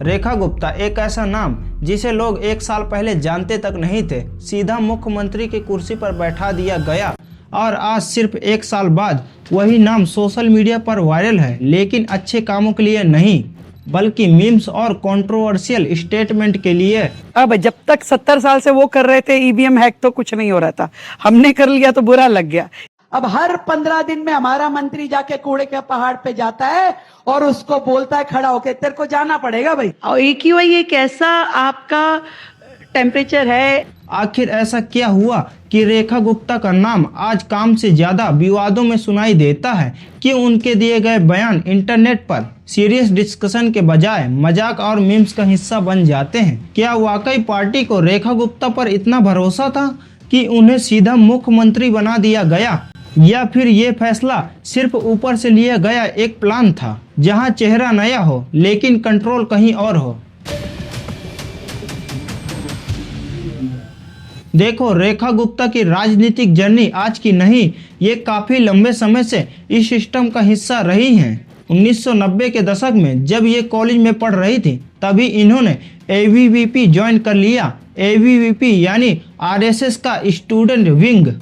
रेखा गुप्ता एक ऐसा नाम जिसे लोग एक साल पहले जानते तक नहीं थे, सीधा मुख्यमंत्री की कुर्सी पर बैठा दिया गया और आज सिर्फ एक साल बाद वही नाम सोशल मीडिया पर वायरल है, लेकिन अच्छे कामों के लिए नहीं बल्कि मीम्स और कंट्रोवर्शियल स्टेटमेंट के लिए। अब जब तक 70 साल से वो कर रहे थे ईवीएम हैक तो कुछ नहीं हो रहा था, हमने कर लिया तो बुरा लग गया। अब हर 15 दिन में हमारा मंत्री जाके कूड़े के पहाड़ पे जाता है और उसको बोलता है खड़ा होके तेरे को जाना पड़ेगा भाई। और AQI एक ऐसा आपका टेम्परेचर है। आखिर ऐसा क्या हुआ कि रेखा गुप्ता का नाम आज काम से ज्यादा विवादों में सुनाई देता है कि उनके दिए गए बयान इंटरनेट पर सीरियस डिस्कशन के बजाय मजाक और मीम्स का हिस्सा बन जाते हैं? क्या वाकई पार्टी को रेखा गुप्ता पर इतना भरोसा था कि उन्हें सीधा मुख्यमंत्री बना दिया गया, या फिर ये फैसला सिर्फ ऊपर से लिया गया एक प्लान था जहां चेहरा नया हो लेकिन कंट्रोल कहीं और हो? देखो, रेखा गुप्ता की राजनीतिक जर्नी आज की नहीं, ये काफी लंबे समय से इस सिस्टम का हिस्सा रही हैं। 1990 के दशक में जब ये कॉलेज में पढ़ रही थी तभी इन्होंने ABVP ज्वाइन कर लिया। ABVP यानी RSS का स्टूडेंट विंग।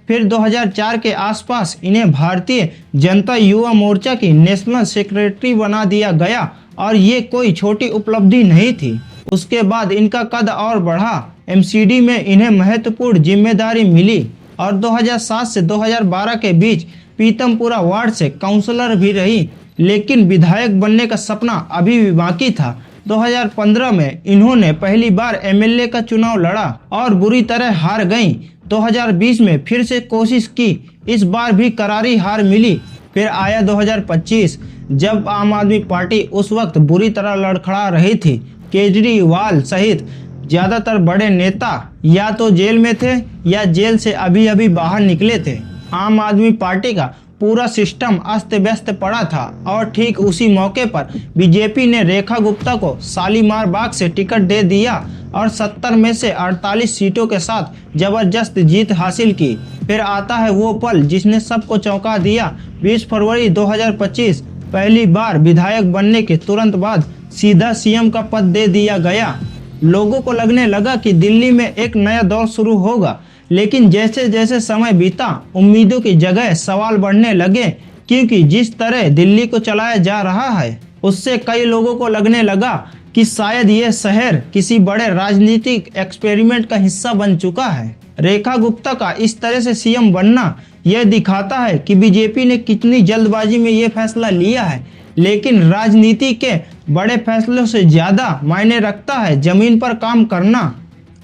फिर 2004 के आसपास इन्हें भारतीय जनता युवा मोर्चा की नेशनल सेक्रेटरी बना दिया गया और ये कोई छोटी उपलब्धि नहीं थी। उसके बाद इनका कद और बढ़ा, MCD में इन्हें महत्वपूर्ण जिम्मेदारी मिली और 2007 से 2012 के बीच पीतमपुरा वार्ड से काउंसलर भी रही, लेकिन विधायक बनने का सपना अभी भी बाकी था। 2015 में इन्होंने पहली बार MLA का चुनाव लड़ा और बुरी तरह हार गईं। 2020 में फिर से कोशिश की, इस बार भी करारी हार मिली। फिर आया 2025 जब आम आदमी पार्टी उस वक्त बुरी तरह लड़खड़ा रही थी। केजरीवाल सहित ज्यादातर बड़े नेता या तो जेल में थे या जेल से अभी अभी बाहर निकले थे। आम आदमी पार्टी का पूरा सिस्टम अस्त व्यस्त पड़ा था और ठीक उसी मौके पर बीजेपी ने रेखा गुप्ता को शालीमार बाग से टिकट दे दिया और 70 में से 48 सीटों के साथ जबरदस्त जीत हासिल की। फिर आता है वो पल जिसने सबको चौंका दिया। 20 फरवरी 2025 पहली बार विधायक बनने के तुरंत बाद सीधा CM का पद दे दिया गया। लोगों को लगने लगा कि दिल्ली में एक नया दौर शुरू होगा, लेकिन जैसे जैसे समय बीता उम्मीदों की जगह सवाल बढ़ने लगे, क्योंकि जिस तरह दिल्ली को चलाया जा रहा है उससे कई लोगों को लगने लगा कि शायद ये शहर किसी बड़े राजनीतिक एक्सपेरिमेंट का हिस्सा बन चुका है। रेखा गुप्ता का इस तरह से CM बनना यह दिखाता है कि बीजेपी ने कितनी जल्दबाजी में ये फैसला लिया है, लेकिन राजनीति के बड़े फैसलों से ज्यादा मायने रखता है जमीन पर काम करना।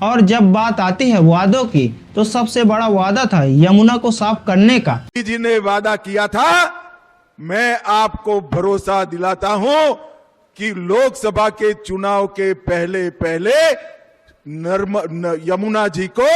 और जब बात आती है वादों की, तो सबसे बड़ा वादा था यमुना को साफ करने का। जी ने वादा किया था, मैं आपको भरोसा दिलाता हूं कि लोकसभा के चुनाव के पहले पहले यमुना जी को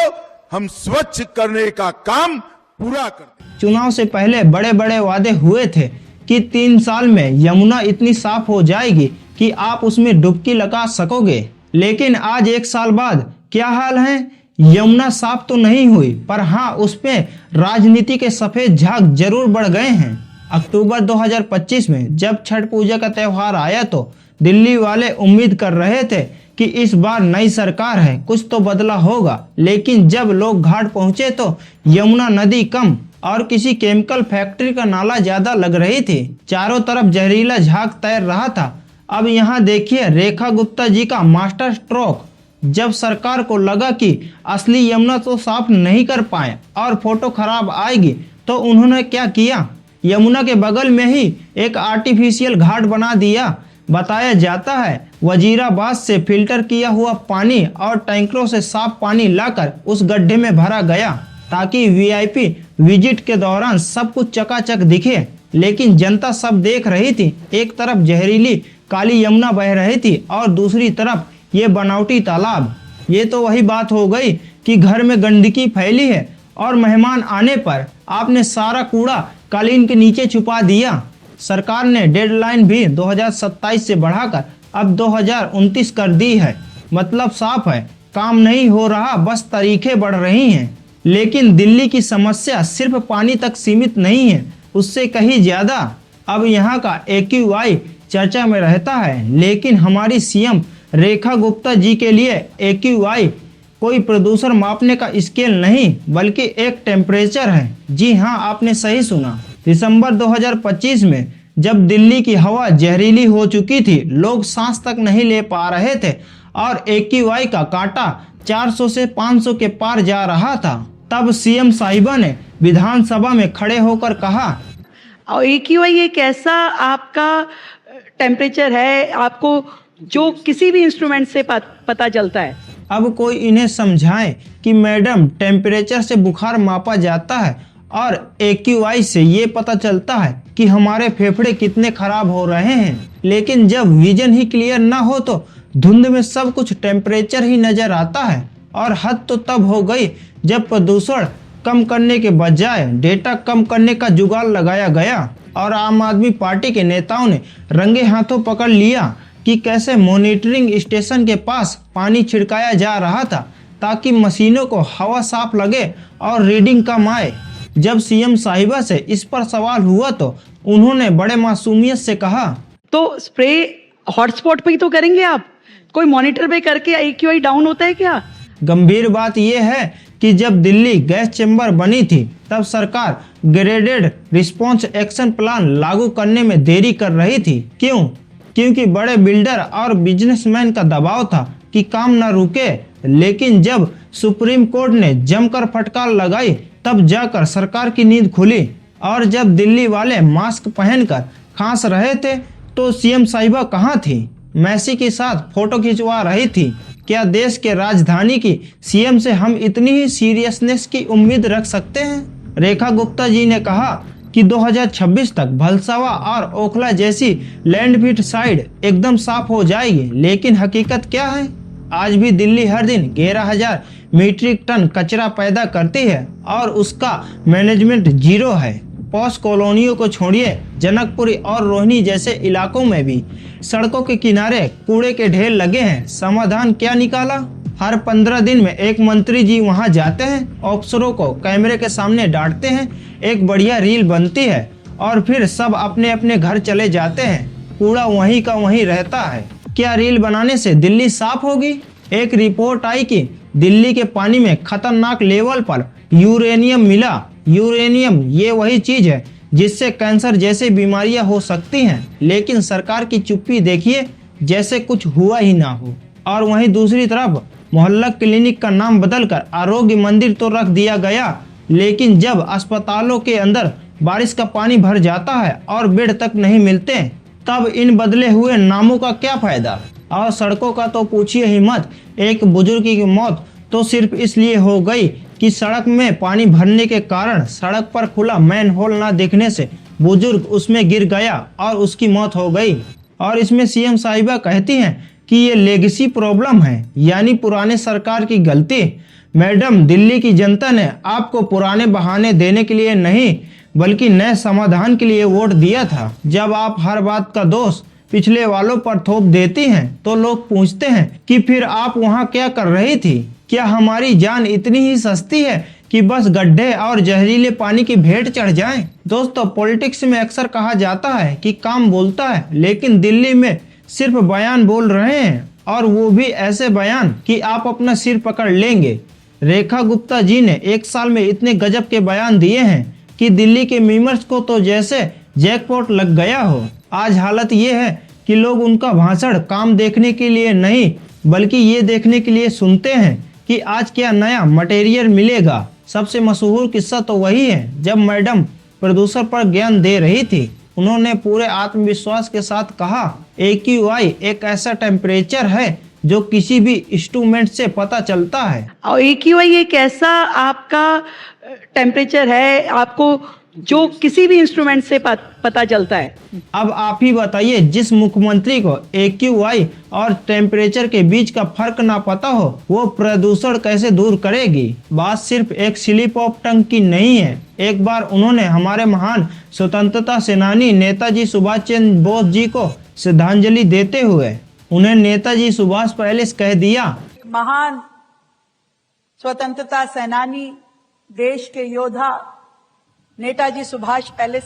हम स्वच्छ करने का काम पूरा कर दें। चुनाव से पहले बड़े बड़े वादे हुए थे कि 3 साल में यमुना इतनी साफ हो जाएगी कि आप उसमें डुबकी लगा सकोगे, लेकिन आज 1 साल बाद क्या हाल है? यमुना साफ तो नहीं हुई, पर हाँ उस पे राजनीति के सफेद झाग जरूर बढ़ गए हैं। अक्टूबर 2025 में जब छठ पूजा का त्योहार आया तो दिल्ली वाले उम्मीद कर रहे थे कि इस बार नई सरकार है, कुछ तो बदला होगा, लेकिन जब लोग घाट पहुंचे तो यमुना नदी कम और किसी केमिकल फैक्ट्री का नाला ज्यादा लग रही थी। चारों तरफ जहरीला झाग तैर रहा था। अब यहाँ देखिए रेखा गुप्ता जी का मास्टर स्ट्रोक। जब सरकार को लगा कि असली यमुना तो साफ नहीं कर पाए और फोटो खराब आएगी, तो उन्होंने क्या किया? यमुना के बगल में ही एक आर्टिफिशियल घाट बना दिया। बताया जाता है वजीराबाद से फिल्टर किया हुआ पानी और टैंकरों से साफ पानी लाकर उस गड्ढे में भरा गया ताकि VIP विजिट के दौरान सब कुछ चकाचक दिखे, लेकिन जनता सब देख रही थी। एक तरफ जहरीली काली यमुना बह रही थी और दूसरी तरफ ये बनावटी तालाब। ये तो वही बात हो गई कि घर में गंदगी फैली है और मेहमान आने पर आपने सारा कूड़ा कालीन के नीचे छुपा दिया। सरकार ने डेडलाइन भी 2027 से बढ़ाकर अब 2029 कर दी है। मतलब साफ है, काम नहीं हो रहा, बस तारीखें बढ़ रही हैं। लेकिन दिल्ली की समस्या सिर्फ पानी तक सीमित नहीं है, उससे कहीं ज्यादा। अब यहाँ का AQI चर्चा में रहता है, लेकिन हमारी सीएम रेखा गुप्ता जी के लिए AQI कोई प्रदूषण मापने का स्केल नहीं बल्कि एक टेम्परेचर है। जी हाँ, आपने सही सुना। दिसंबर 2025 में जब दिल्ली की हवा जहरीली हो चुकी थी, लोग सांस तक नहीं ले पा रहे थे और AQI का कांटा 400 से 500 के पार जा रहा था, तब सीएम साहिबा ने विधानसभा में खड़े होकर कहा, और AQI एक ऐसा आपका टेम्परेचर है आपको जो किसी भी इंस्ट्रूमेंट से पता चलता है। अब कोई इन्हें समझाए कि मैडम टेम्परेचर से बुखार मापा जाता है और AQI से ये पता चलता है कि हमारे फेफड़े कितने खराब हो रहे हैं। लेकिन जब विजन ही क्लियर ना हो तो धुंध में सब कुछ टेम्परेचर ही नजर आता है। और हद तो तब हो गई जब प्रदूषण कम करने के बजाय डेटा कम करने का जुगाड़ लगाया गया और आम आदमी पार्टी के नेताओं ने रंगे हाथों पकड़ लिया कि कैसे मॉनिटरिंग स्टेशन के पास पानी छिड़काया जा रहा था ताकि मशीनों को हवा साफ लगे और रीडिंग कम आए। जब सीएम साहिबा से इस पर सवाल हुआ तो उन्होंने बड़े मासूमियत से कहा, तो स्प्रे हॉटस्पॉट पे ही तो करेंगे आप, कोई मॉनिटर पे करके AQI डाउन होता है क्या? गंभीर बात यह है कि जब दिल्ली गैस चैम्बर बनी थी तब सरकार ग्रेडेड रिस्पॉन्स एक्शन प्लान लागू करने में देरी कर रही थी। क्यों? क्योंकि बड़े बिल्डर और बिजनेसमैन का दबाव था कि काम न रुके। लेकिन जब सुप्रीम कोर्ट ने जमकर फटकार लगाई तब जाकर सरकार की नींद खुली। और जब दिल्ली वाले मास्क पहनकर खांस रहे थे तो सीएम साहिबा कहाँ थी? मैसी के साथ फोटो खिंचवा रही थी। क्या देश के राजधानी की सीएम से हम इतनी ही सीरियसनेस की उम्मीद रख सकते हैं? रेखा गुप्ता जी ने कहा कि 2026 तक भलसावा और ओखला जैसी लैंडफिट साइड एकदम साफ हो जाएगी। लेकिन हकीकत क्या है? आज भी दिल्ली हर दिन 11,000 मीट्रिक टन कचरा पैदा करती है और उसका मैनेजमेंट जीरो है। पॉश कॉलोनियों को छोड़िए, जनकपुरी और रोहिणी जैसे इलाकों में भी सड़कों के किनारे कूड़े के ढेर लगे हैं। समाधान क्या निकाला? हर 15 दिन में एक मंत्री जी वहां जाते हैं, अफसरों को कैमरे के सामने डांटते हैं, एक बढ़िया रील बनती है और फिर सब अपने अपने घर चले जाते हैं। कूड़ा वहीं का वहीं रहता है। क्या रील बनाने से दिल्ली साफ होगी? एक रिपोर्ट आई कि दिल्ली के पानी में खतरनाक लेवल पर यूरेनियम मिला। यूरेनियम ये वही चीज है जिससे कैंसर जैसी बीमारियां हो सकती हैं। लेकिन सरकार की चुप्पी देखिए, जैसे कुछ हुआ ही ना हो। और वहीं दूसरी तरफ मोहल्ला क्लिनिक का नाम बदलकर आरोग्य मंदिर तो रख दिया गया, लेकिन जब अस्पतालों के अंदर बारिश का पानी भर जाता है और बेड तक नहीं मिलते, तब इन बदले हुए नामों का क्या फायदा? और सड़कों का तो पूछिए ही मत। एक बुजुर्ग की मौत तो सिर्फ इसलिए हो गई कि सड़क में पानी भरने के कारण सड़क पर खुला मैन होल ना दिखने से बुजुर्ग उसमें गिर गया और उसकी मौत हो गई। और इसमें सीएम साहिबा कहती हैं कि ये लेगेसी प्रॉब्लम है, यानी पुराने सरकार की गलती। मैडम, दिल्ली की जनता ने आपको पुराने बहाने देने के लिए नहीं बल्कि नए समाधान के लिए वोट दिया था। जब आप हर बात का दोष पिछले वालों पर थोप देती हैं तो लोग पूछते हैं कि फिर आप वहां क्या कर रही थी? क्या हमारी जान इतनी ही सस्ती है कि बस गड्ढे और जहरीले पानी की भेंट चढ़ जाएं? दोस्तों, पॉलिटिक्स में अक्सर कहा जाता है कि काम बोलता है, लेकिन दिल्ली में सिर्फ बयान बोल रहे हैं, और वो भी ऐसे बयान कि आप अपना सिर पकड़ लेंगे। रेखा गुप्ता जी ने एक साल में इतने गजब के बयान दिए हैं कि दिल्ली के मीमर्स को तो जैसे जैकपॉट लग गया हो। आज हालत ये है कि लोग उनका भाषण काम देखने के लिए नहीं बल्कि ये देखने के लिए सुनते हैं कि आज क्या नया मटेरियल मिलेगा। सबसे मशहूर किस्सा तो वही है जब मैडम प्रदूषण पर ज्ञान दे रही थी। उन्होंने पूरे आत्मविश्वास के साथ कहा, AQI एक ऐसा टेम्परेचर है जो किसी भी इंस्ट्रूमेंट से पता चलता है। और AQI एक ऐसा आपका टेम्परेचर है आपको जो किसी भी इंस्ट्रूमेंट से पता चलता है। अब आप ही बताइए, जिस मुख्यमंत्री को AQI और टेम्परेचर के बीच का फर्क ना पता हो, वो प्रदूषण कैसे दूर करेगी? बात सिर्फ एक स्लिप ऑफ टंग की नहीं है। एक बार उन्होंने हमारे महान स्वतंत्रता सेनानी नेताजी सुभाष चंद्र बोस जी को श्रद्धांजलि देते हुए उन्हें नेताजी सुभाष पैलेस कह दिया। महान स्वतंत्रता सेनानी, देश के योद्धा Netaji Subhash palace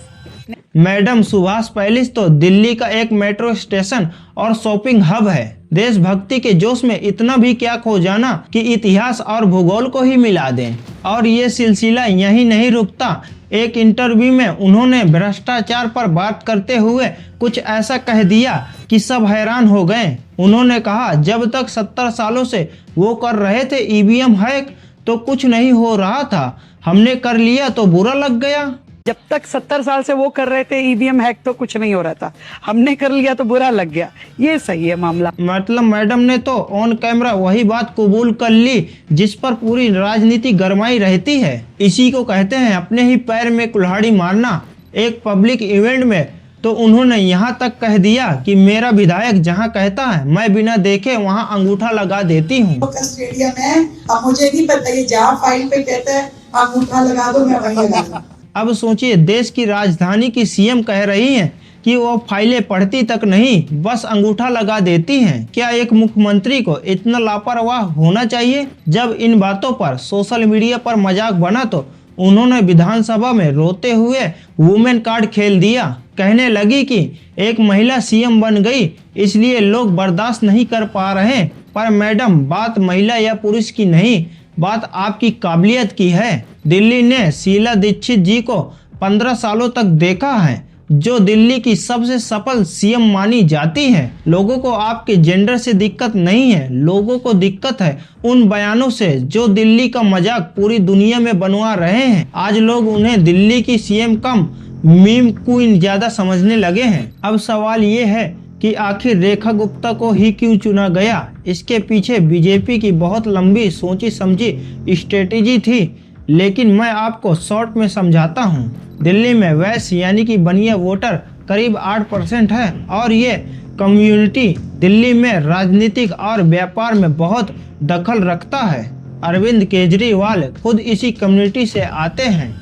madam Subhash palace तो दिल्ली का एक मेट्रो स्टेशन और शॉपिंग हब है। देशभक्ति के जोश में इतना भी क्या खो जाना कि इतिहास और भूगोल को ही मिला दें। और ये सिलसिला यहीं नहीं रुकता। एक इंटरव्यू में उन्होंने भ्रष्टाचार पर बात करते हुए कुछ ऐसा कह दिया कि सब हैरान हो गए। उन्होंने कहा, जब तक 70 सालों से वो कर रहे थे ईवीएम हैक तो कुछ नहीं हो रहा था, हमने कर लिया तो बुरा लग गया। जब तक 70 साल से वो कर रहे थे ईवीएम हैक तो कुछ नहीं हो रहा था, हमने कर लिया तो बुरा लग गया। ये सही है मामला। मतलब मैडम ने तो ऑन कैमरा वही बात कबूल कर ली जिस पर पूरी राजनीति गरमाई रहती है। इसी को कहते हैं अपने ही पैर में कुल्हाड़ी मारना। एक पब्लिक इवेंट में तो उन्होंने यहाँ तक कह दिया कि मेरा विधायक जहाँ कहता है मैं बिना देखे वहाँ अंगूठा लगा देती हूँ। स्टेडियम है, अब मुझे नहीं पता ये जहाँ फाइल पे कहता है अंगूठा लगा दो, मैं वहीं लगा दूं। अब सोचिए, देश की राजधानी की सीएम कह रही हैं कि वो फाइलें पढ़ती तक नहीं बस अंगूठा लगा देती हैं। क्या एक मुख्यमंत्री को इतना लापरवाह होना चाहिए? जब इन बातों पर सोशल मीडिया पर मजाक बना तो उन्होंने विधानसभा में रोते हुए वुमेन कार्ड खेल दिया। कहने लगी कि एक महिला सीएम बन गई इसलिए लोग बर्दाश्त नहीं कर पा रहे। पर मैडम, बात महिला या पुरुष की नहीं, बात आपकी काबिलियत की है। दिल्ली ने शीला दीक्षित जी को 15 सालों तक देखा है, जो दिल्ली की सबसे सफल सीएम मानी जाती है। लोगों को आपके जेंडर से दिक्कत नहीं है, लोगों को दिक्कत है उन बयानों से जो दिल्ली का मजाक पूरी दुनिया में बनवा रहे हैं। आज लोग उन्हें दिल्ली की सीएम कम मीम क्वीन ज्यादा समझने लगे हैं। अब सवाल ये है कि आखिर रेखा गुप्ता को ही क्यों चुना गया? इसके पीछे बीजेपी की बहुत लंबी सोची समझी स्ट्रेटेजी थी, लेकिन मैं आपको शॉर्ट में समझाता हूँ। दिल्ली में वैश्य यानी कि बनिया वोटर करीब 8% है और ये कम्युनिटी दिल्ली में राजनीतिक और व्यापार में बहुत दखल रखता है। अरविंद केजरीवाल खुद इसी कम्युनिटी से आते हैं।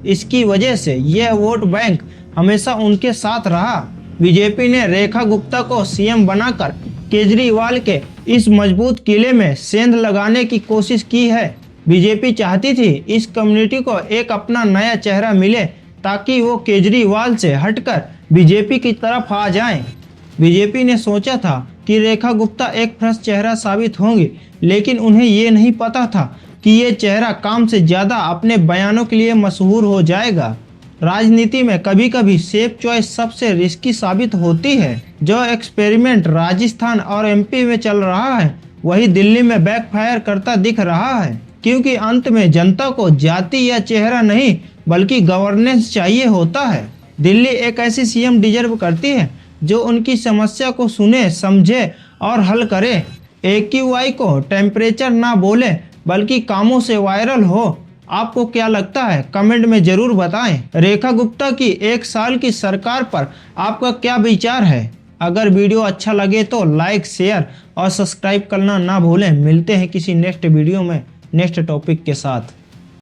इसकी वजह से यह वोट बैंक हमेशा उनके साथ रहा। बीजेपी ने रेखा गुप्ता को सीएम बनाकर केजरीवाल के इस मजबूत किले में सेंध लगाने की कोशिश की है। बीजेपी चाहती थी इस कम्युनिटी को एक अपना नया चेहरा मिले ताकि वो केजरीवाल से हटकर बीजेपी की तरफ आ जाएं। बीजेपी ने सोचा था कि रेखा गुप्ता एक फ्रेश चेहरा साबित होंगी, लेकिन उन्हें ये नहीं पता था कि ये चेहरा काम से ज़्यादा अपने बयानों के लिए मशहूर हो जाएगा। राजनीति में कभी कभी सेफ चॉइस सबसे रिस्की साबित होती है। जो एक्सपेरिमेंट राजस्थान और एमपी में चल रहा है वही दिल्ली में बैकफायर करता दिख रहा है, क्योंकि अंत में जनता को जाति या चेहरा नहीं बल्कि गवर्नेंस चाहिए होता है। दिल्ली एक ऐसी सीएम डिजर्व करती है जो उनकी समस्या को सुने, समझे और हल करे। AQI को टेम्परेचर ना बोले बल्कि कामों से वायरल हो। आपको क्या लगता है? कमेंट में जरूर बताएं। रेखा गुप्ता की 1 साल की सरकार पर आपका क्या विचार है? अगर वीडियो अच्छा लगे तो लाइक, शेयर और सब्सक्राइब करना ना भूलें। मिलते हैं किसी नेक्स्ट वीडियो में नेक्स्ट टॉपिक के साथ।